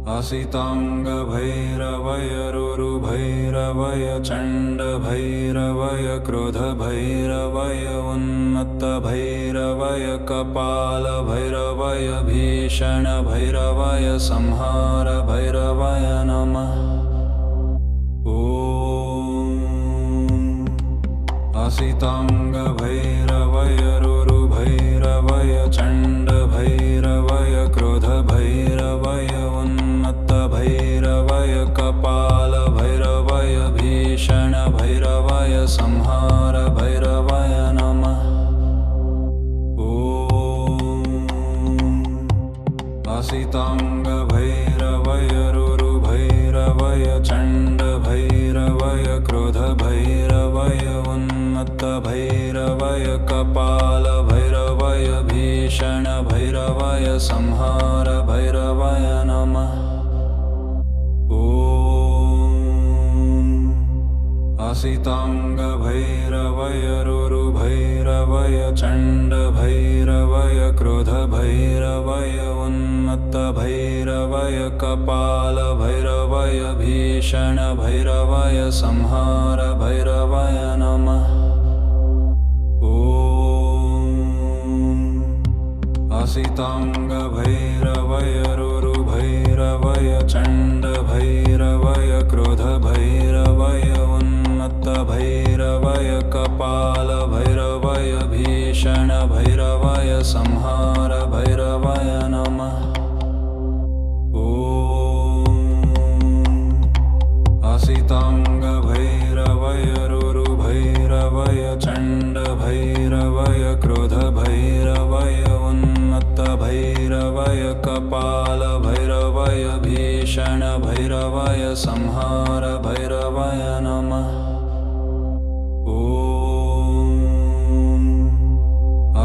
असिताङ्गभैरवय रुरुभैरवय चण्डभैरवय क्रोधभैरवय उन्मत्तभैरवय कपालभैरवय भीषणभैरवय संहारभैरवय नमः। असिताङ्गभैरवय रुरुभैरवय चण्डभैरवय क्रोधभैरवय उन्मत्तभैरवय कपालभैरवय भीषणभैरवय संहारभैरवय नमः। असिताङ्गभैरवय रुरुभैरवय चण्डभैरवय क्रोधभैरवय उन्मत्तभैरवय कपालभैरवय भीषणभैरवय संहारभैरवय नमः। असिताङ्गभैरवय रुरुभैरवय चण्डभैरवय क्रोधभैरवय उन्मत्तभैरवय कपालभैरवय भीषणभैरवय संहारभैरवय नमः। असिताङ्गभैरवय रुरुभैरवय चण्डभैरवय क्रोधभैरवय उन्मत्तभैरवय कपालभैरवय भीषणभैरवय संहारभैरवय नमः। असिताङ्गभैरवय रुरुभैरवय चण्डभैरवय क्रोधभैरवय उन्मत्तभैरवय कपालभैरवय भीषणभैरवय संहारभैरवय नमः।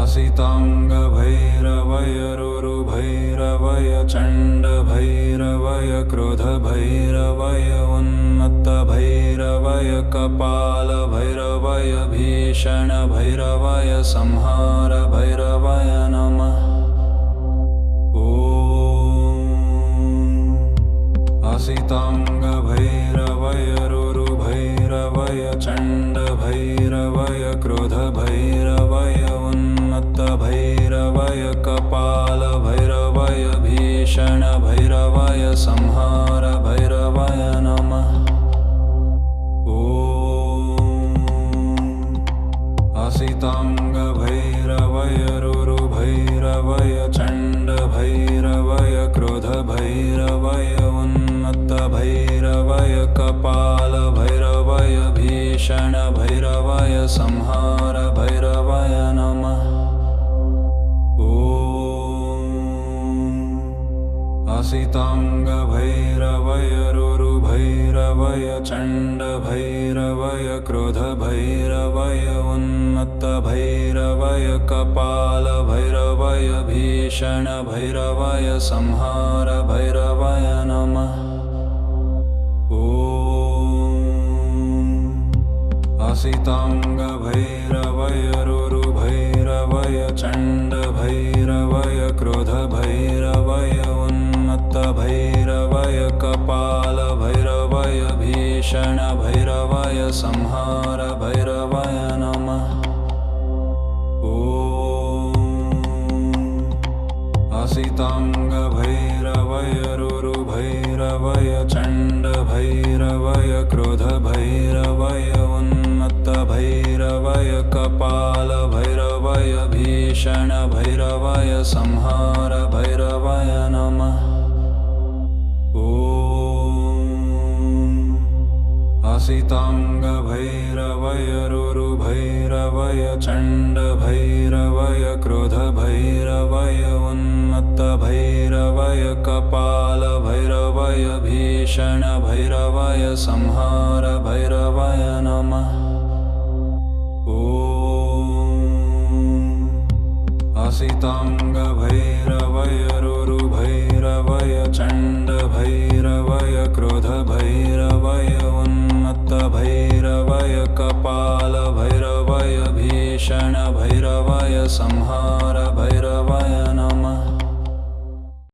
असिताङ्गभैरवय रुरुभैरवय चण्डभैरवय क्रोधभैरवय उन्मत्तभैरवय कपालभैरवय भीषणभैरवय संहारभैरवय नमः। असिताङ्गभैरवय रुरुभैरवय चण्डभैरवय क्रोधभैरवय उन्मत्तभैरवय कपालभैरवय भीषणभैरवय संहारभैरवय नमः। असिताङ्गभैरवय रुरुभैरवय चण्डभैरवय क्रोधभैरवय उन्मत्तभैरवय कपालभैरवय भीषणभैरवय संहारभैरवय नमः। असिताङ्गभैरवय रुरुभैरवय चण्डभैरवय क्रोधभैरवय उन्मत्तभैरवय कपालभैरवय भीषणभैरवय संहारभैरवय नमः। असिताङ्गभैरवय रुरुभैरवय चण्डभैरवय क्रोधभैरवय उन्मत्तभैरवय कपालभैरवय भीषणभैरवय संहारभैरवय नमः। असिताङ्गभैरवय रुरुभैरवय चण्डभैरवय क्रोधभैरवय उन्मत्तभैरवय कपालभैरवय भीषणभैरवय संहारभैरवय नमः। असिताङ्गभैरवय रुरुभैरवय चण्डभैरवय क्रोधभैरवय उन्मत्तभैरवय कपालभैरवय भीषणभैरवय संहारभैरवय नमः। असिताङ्गभैरवय रुरुभैरवय चण्डभैरवय क्रोधभैरवय उन्मत्तभैरवय कपालभैरवय भीषणभैरवय संहारभैरवय